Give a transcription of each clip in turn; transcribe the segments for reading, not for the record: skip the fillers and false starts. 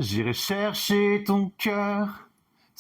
J'irai chercher ton cœur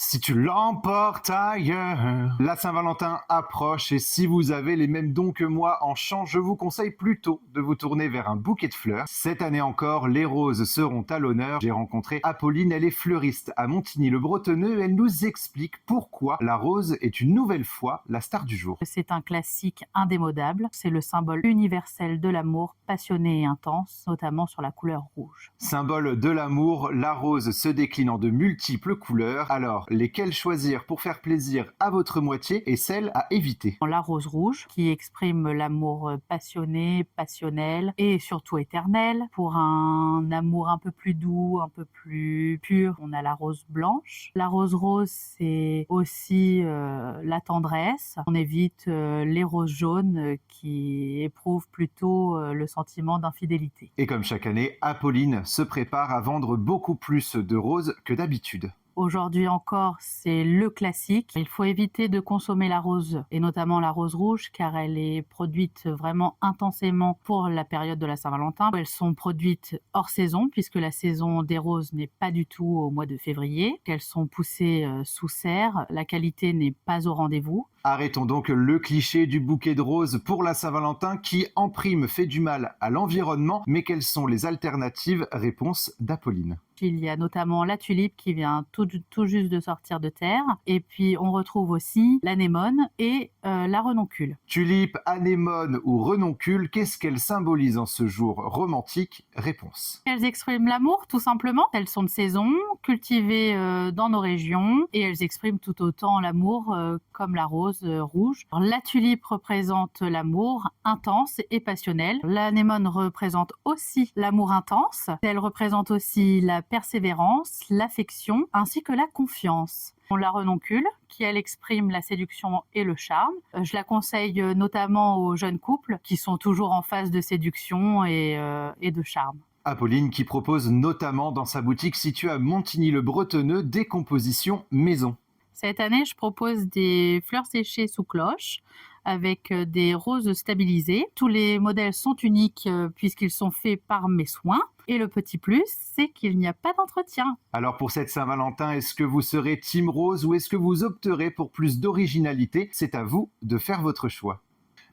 si tu l'emportes ailleurs. La Saint-Valentin approche et si vous avez les mêmes dons que moi en chant, je vous conseille plutôt de vous tourner vers un bouquet de fleurs. Cette année encore, les roses seront à l'honneur. J'ai rencontré Apolline, elle est fleuriste à Montigny-le-Bretonneux. Elle nous explique pourquoi la rose est une nouvelle fois la star du jour. C'est un classique indémodable, c'est le symbole universel de l'amour passionné et intense, notamment sur la couleur rouge. Symbole de l'amour, la rose se décline en de multiples couleurs. Alors, lesquelles choisir pour faire plaisir à votre moitié et celles à éviter? La rose rouge, qui exprime l'amour passionné, passionnel et surtout éternel. Pour un amour un peu plus doux, un peu plus pur, on a la rose blanche. La rose rose, c'est aussi la tendresse. On évite les roses jaunes qui éprouvent plutôt le sentiment d'infidélité. Et comme chaque année, Apolline se prépare à vendre beaucoup plus de roses que d'habitude. Aujourd'hui encore, c'est le classique. Il faut éviter de consommer la rose, et notamment la rose rouge, car elle est produite vraiment intensément pour la période de la Saint-Valentin. Elles sont produites hors saison, puisque la saison des roses n'est pas du tout au mois de février. Elles sont poussées sous serre, la qualité n'est pas au rendez-vous. Arrêtons donc le cliché du bouquet de roses pour la Saint-Valentin qui, en prime, fait du mal à l'environnement. Mais quelles sont les alternatives? Réponse d'Apolline. Il y a notamment la tulipe qui vient tout juste de sortir de terre. Et puis, on retrouve aussi l'anémone et la renoncule. Tulipe, anémone ou renoncule, qu'est-ce qu'elles symbolisent en ce jour romantique? Réponse. Elles expriment l'amour, tout simplement. Elles sont de saison, cultivées dans nos régions, et elles expriment tout autant l'amour comme la rose rouge. Alors, la tulipe représente l'amour intense et passionnel. L'anémone représente aussi l'amour intense. Elle représente aussi la persévérance, l'affection, ainsi que la confiance. La renoncule, qui elle exprime la séduction et le charme. Je la conseille notamment aux jeunes couples qui sont toujours en phase de séduction et de charme. Apolline qui propose notamment dans sa boutique située à Montigny-le-Bretonneux des compositions maison. Cette année, je propose des fleurs séchées sous cloche avec des roses stabilisées. Tous les modèles sont uniques puisqu'ils sont faits par mes soins. Et le petit plus, c'est qu'il n'y a pas d'entretien. Alors pour cette Saint-Valentin, est-ce que vous serez team rose ou est-ce que vous opterez pour plus d'originalité? C'est à vous de faire votre choix.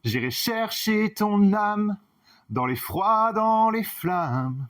J'irai chercher ton âme dans les froids, dans les flammes.